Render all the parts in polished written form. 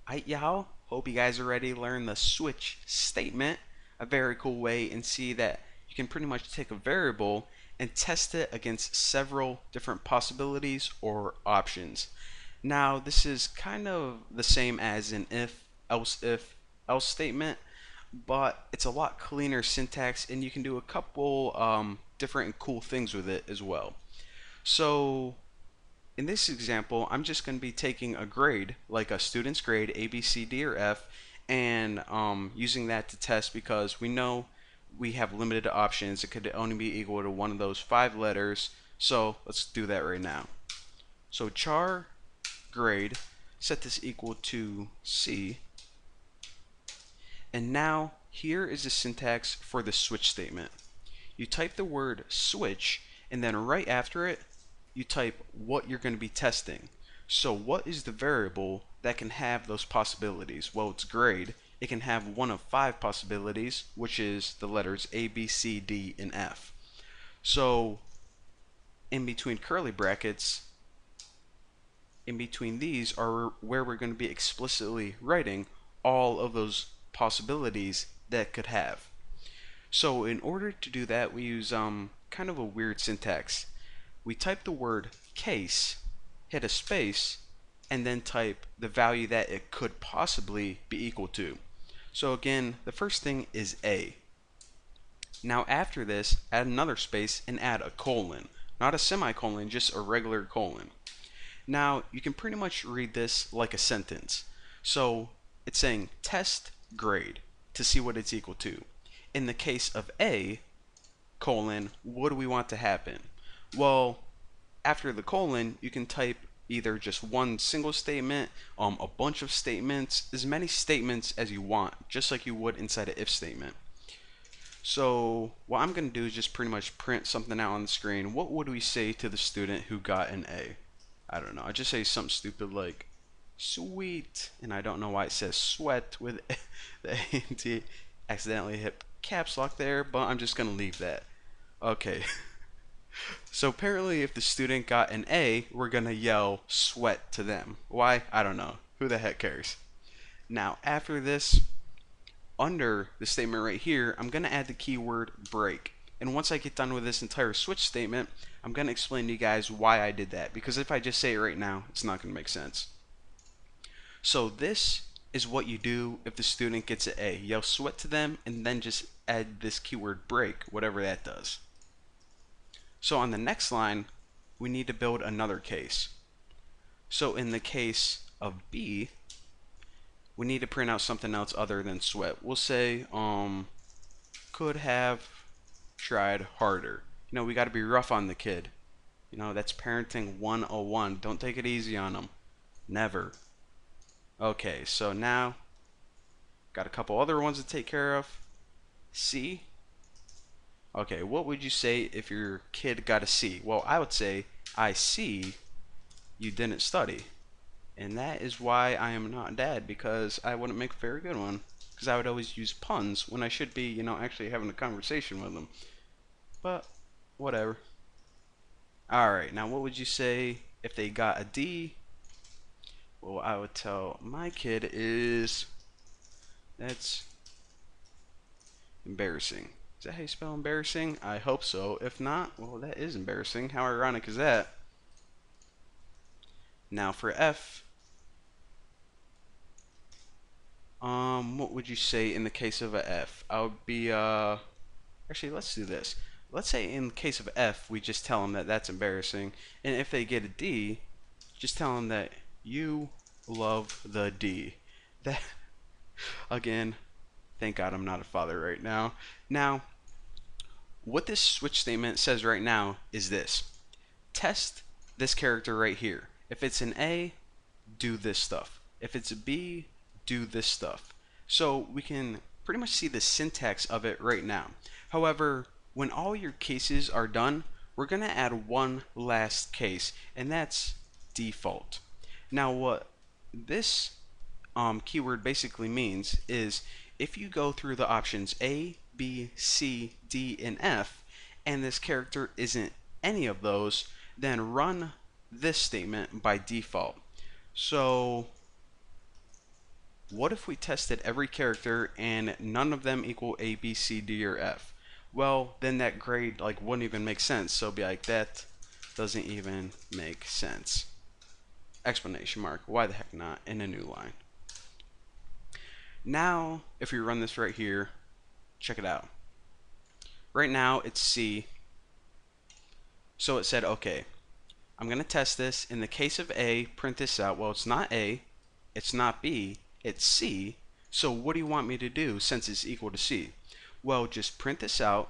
Alright, y'all. Hope you guys are ready to learn the switch statement, a very cool way, and see that you can pretty much take a variable and test it against several different possibilities or options. Now, this is kind of the same as an if, else statement, but it's a lot cleaner syntax, and you can do a couple different and cool things with it as well. So, in this example, I'm just going to be taking a grade, like a student's grade, A, B, C, D, or F, and using that to test because we know we have limited options. It could only be equal to one of those 5 letters. So let's do that right now. So char grade, set this equal to C. And now here is the syntax for the switch statement. You type the word switch, and then right after it, you type what you're going to be testing. So what is the variable that can have those possibilities? Well, it's grade. It can have one of 5 possibilities, which is the letters A, B, C, D, and F. So in between curly brackets, in between these are where we're going to be explicitly writing all of those possibilities that could have. So in order to do that, we use kind of a weird syntax. We type the word case, hit a space, and then type the value that it could possibly be equal to. So again, the first thing is A. Now after this, add another space and add a colon. Not a semicolon, just a regular colon. Now you can pretty much read this like a sentence. So it's saying test grade to see what it's equal to. In the case of A, colon, what do we want to happen? Well, after the colon, you can type either just one single statement, a bunch of statements, as many statements as you want, just like you would inside an if statement. So what I'm going to do is just pretty much print something out on the screen. What would we say to the student who got an A? I don't know. I just say something stupid like sweet, and I don't know why it says sweat with the A and T. Accidentally hit caps lock there, but I'm just going to leave that. Okay. So apparently if the student got an A, we're going to yell sweat to them. Why? I don't know. Who the heck cares? Now, after this, under the statement right here, I'm going to add the keyword break. And once I get done with this entire switch statement, I'm going to explain to you guys why I did that. Because if I just say it right now, it's not going to make sense. So this is what you do if the student gets an A. Yell sweat to them and then just add this keyword break, whatever that does. So on the next line, we need to build another case. So in the case of B, we need to print out something else other than sweat. We'll say, could have tried harder. We got to be rough on the kid. That's parenting 101. Don't take it easy on them. Never. Okay, so now, got a couple other ones to take care of. C. Okay, what would you say if your kid got a C? Well, I would say, I see you didn't study. And that is why I am not dad, because I wouldn't make a very good one. Because I would always use puns when I should be, actually having a conversation with them. But, whatever. Alright, now what would you say if they got a D? Well, I would tell my kid is, that's embarrassing. Is that how you spell embarrassing? I hope so. If not, well, that is embarrassing. How ironic is that? Now for F, what would you say in the case of a F? I would be, actually, let's do this. Let's say in the case of F, we just tell them that that's embarrassing. And if they get a D, just tell them that you love the D. That, again, thank God I'm not a father right now. Now, what this switch statement says right now is this. Test this character right here. If it's an A, do this stuff. If it's a B, do this stuff. So we can pretty much see the syntax of it right now. However, when all your cases are done, we're going to add one last case, and that's default. Now what this keyword basically means is if you go through the options A, B, C, D, and F, and this character isn't any of those, then run this statement by default. So What if we tested every character and none of them equal A, B, C, D, or F? Well, then that grade like wouldn't even make sense. So it'd be like, that doesn't even make sense. Explanation mark. Why the heck not? In a new line. Now, if we run this right here, check it out. Right now it's C. So it said, okay, I'm going to test this. In the case of A, print this out. Well, it's not A, it's not B, it's C. So what do you want me to do since it's equal to C? Well, just print this out.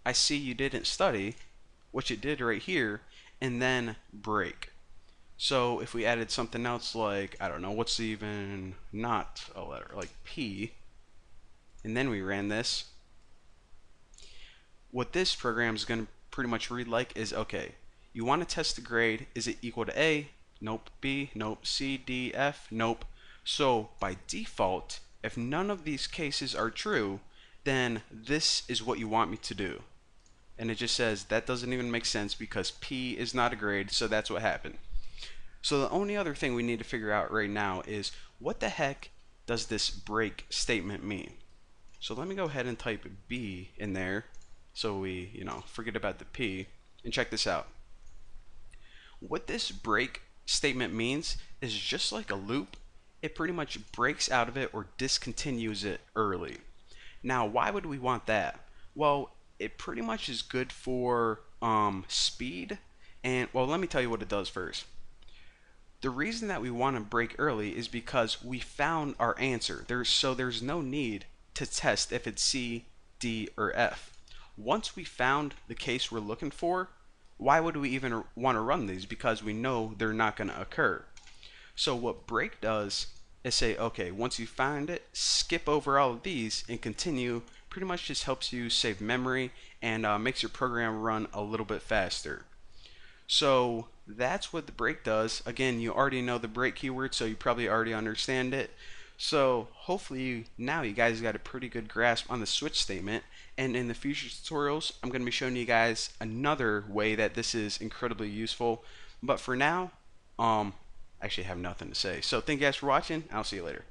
I see you didn't study, which it did right here, and then break. So if we added something else like, I don't know, what's even not a letter, like P, and then we ran this, what this program is going to pretty much read like is, okay, you want to test the grade, is it equal to A? Nope. B? Nope. C, D, F? Nope. So by default, if none of these cases are true, then this is what you want me to do. And it just says that doesn't even make sense because P is not a grade, so that's what happened. So the only other thing we need to figure out right now is what the heck does this break statement mean? So let me go ahead and type B in there so we, forget about the P, and check this out. What this break statement means is just like a loop, it pretty much breaks out of it or discontinues it early. Now, why would we want that? Well, it pretty much is good for speed, and well, let me tell you what it does first. The reason that we want to break early is because we found our answer. There's no need to test if it's C, D, or F. Once we found the case we're looking for, why would we even want to run these? Because we know they're not going to occur. So what break does is say, okay, once you find it, skip over all of these and continue. Pretty much just helps you save memory and makes your program run a little bit faster. So that's what the break does. Again, you already know the break keyword, so you probably already understand it. So hopefully now you guys got a pretty good grasp on the switch statement, and in the future tutorials I'm going to be showing you guys another way that this is incredibly useful. But for now, I actually have nothing to say. So thank you guys for watching. I'll see you later.